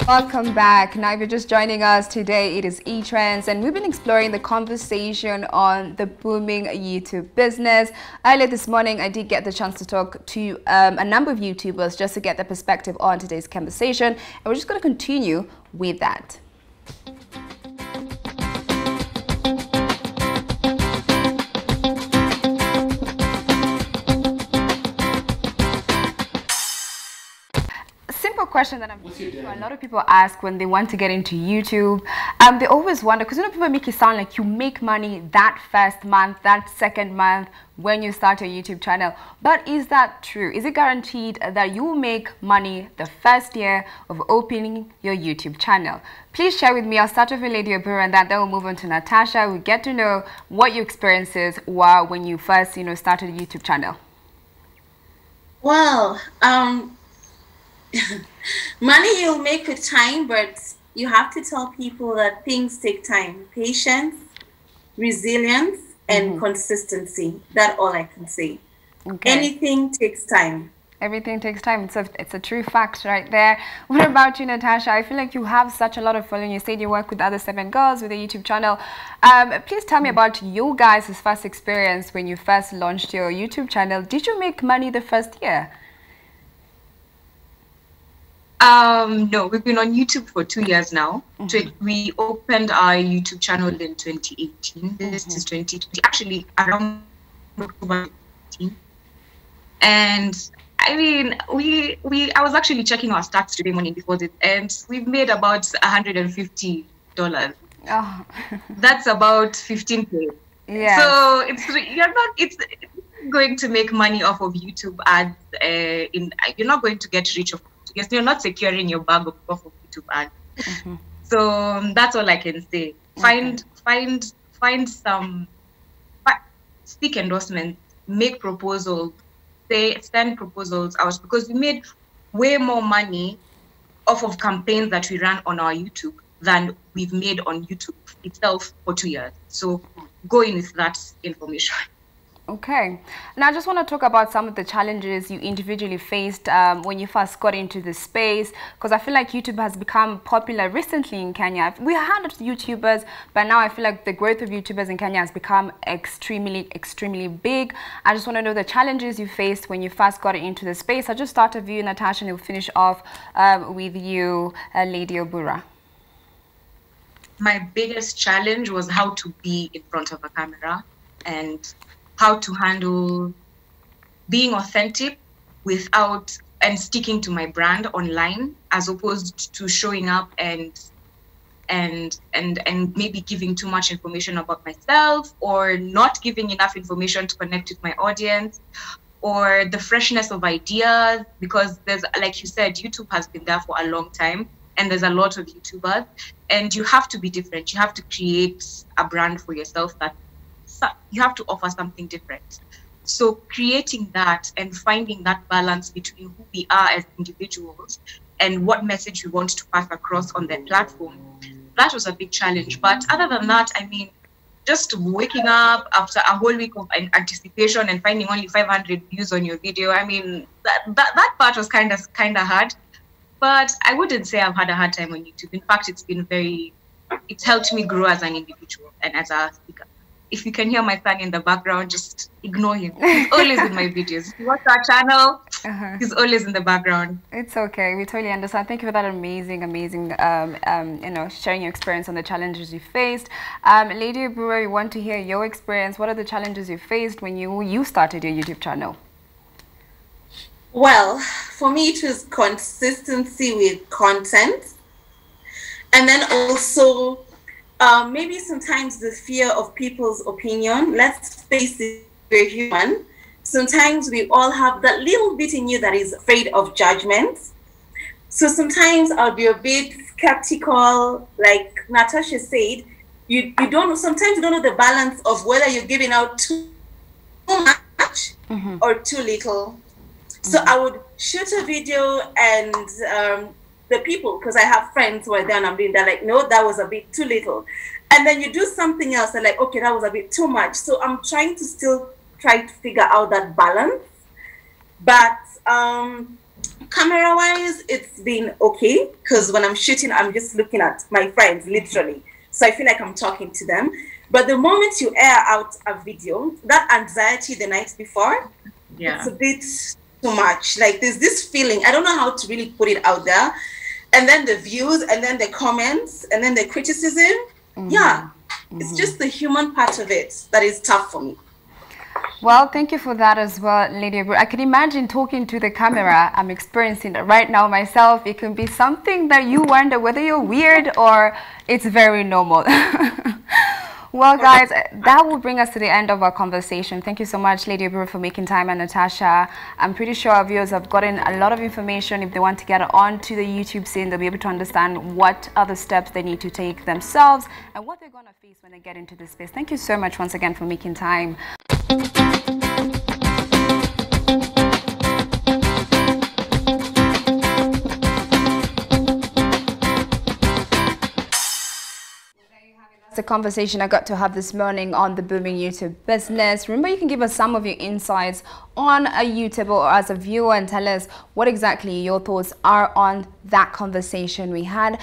Welcome back. Now, if you're just joining us today, it is eTrends, and we've been exploring the conversation on the booming YouTube business. Earlier this morning, I did get the chance to talk to a number of YouTubers just to get their perspective on today's conversation, and we're just going to continue with that. Question that a lot of people ask when they want to get into YouTube. They always wonder, because people make it sound like you make money that first month, that second month when you start your YouTube channel. But is that true? Is it guaranteed that you will make money the first year of opening your YouTube channel? Please share with me. I'll start with Lady Obura, and then we'll move on to Natasha. We'll get to know what your experiences were when you first, started a YouTube channel. Well, money you'll make with time, but you have to tell people that things take time. Patience, resilience, and consistency. That's all I can say. Okay. Anything takes time. Everything takes time. It's a true fact right there. What about you, Natasha? I feel like you have such a lot of following. You said you work with other 7 girls with a YouTube channel. Please tell me about you guys' first experience when you first launched your YouTube channel. Did you make money the first year? No, we've been on YouTube for 2 years now. We opened our YouTube channel in 2018. This is 2020, actually around October 2018. And I mean, I was actually checking our stats today morning before this, and we've made about $150. Oh. That's about 15K. Yeah. So it's going to make money off of YouTube ads. You're not going to get rich off. Yes, you're not securing your bag off of YouTube ads. So that's all I can say. Find some, speak endorsements, make proposals, send proposals out, because we made way more money off of campaigns that we ran on our YouTube than we've made on YouTube itself for 2 years. So go in with that information. Okay. Now I just want to talk about some of the challenges you individually faced when you first got into this space, because I feel like YouTube has become popular recently in Kenya. We had YouTubers, but now I feel like the growth of YouTubers in Kenya has become extremely big. I just want to know the challenges you faced when you first got into the space. I'll just start with you, Natasha, and we'll finish off with you, Lady Obura. My biggest challenge was how to be in front of a camera and how to handle being authentic and sticking to my brand online, as opposed to showing up and maybe giving too much information about myself, or not giving enough information to connect with my audience, or the freshness of ideas, because there's, like you said, YouTube has been there for a long time and there's a lot of YouTubers, and you have to be different. You have to create a brand for yourself that you have to offer something different. So creating that and finding that balance between who we are as individuals and what message we want to pass across on their platform, that was a big challenge. But other than that, I mean, just waking up after a whole week of anticipation and finding only 500 views on your video, I mean, that part was kind of hard. But I wouldn't say I've had a hard time on YouTube. In fact, it's helped me grow as an individual and as a speaker. If you can hear my son in the background, just ignore him. He's always in my videos. If you watch our channel, he's always in the background. It's okay. We totally understand. Thank you for that amazing, sharing your experience on the challenges you faced. Lady Obura, we want to hear your experience. What are the challenges you faced when you started your YouTube channel? Well, for me, it was consistency with content. And then also, maybe sometimes the fear of people's opinion. Let's face it, we're human. Sometimes we all have that little bit in you that is afraid of judgment. So sometimes I'll be a bit skeptical, like Natasha said. Sometimes you don't know the balance of whether you're giving out too much or too little. So I would shoot a video and the people, because I have friends who are there and I'm doing, they're like, no, that was a bit too little. And then you do something else, they're like, okay, that was a bit too much. So I'm trying to still try to figure out that balance. But camera wise, it's been okay, because when I'm shooting, I'm just looking at my friends, literally. So I feel like I'm talking to them. But the moment you air out a video, that anxiety the night before, it's a bit too much. Like there's this feeling, I don't know how to really put it out there. And then the views, and then the comments, and then the criticism. It's just the human part of it that is tough for me. Well, thank you for that as well, Lady Abu. I can imagine talking to the camera. I'm experiencing it right now myself. It can be something that you wonder whether you're weird or it's very normal. Well, guys, that will bring us to the end of our conversation. Thank you so much, Lady Abu, for making time, and Natasha. I'm pretty sure our viewers have gotten a lot of information. If they want to get onto the YouTube scene, they'll be able to understand what other steps they need to take themselves and what they're going to face when they get into this space. Thank you so much once again for making time. The conversation I got to have this morning on the booming YouTube business. Remember, you can give us some of your insights on a YouTube or as a viewer and tell us what exactly your thoughts are on that conversation we had.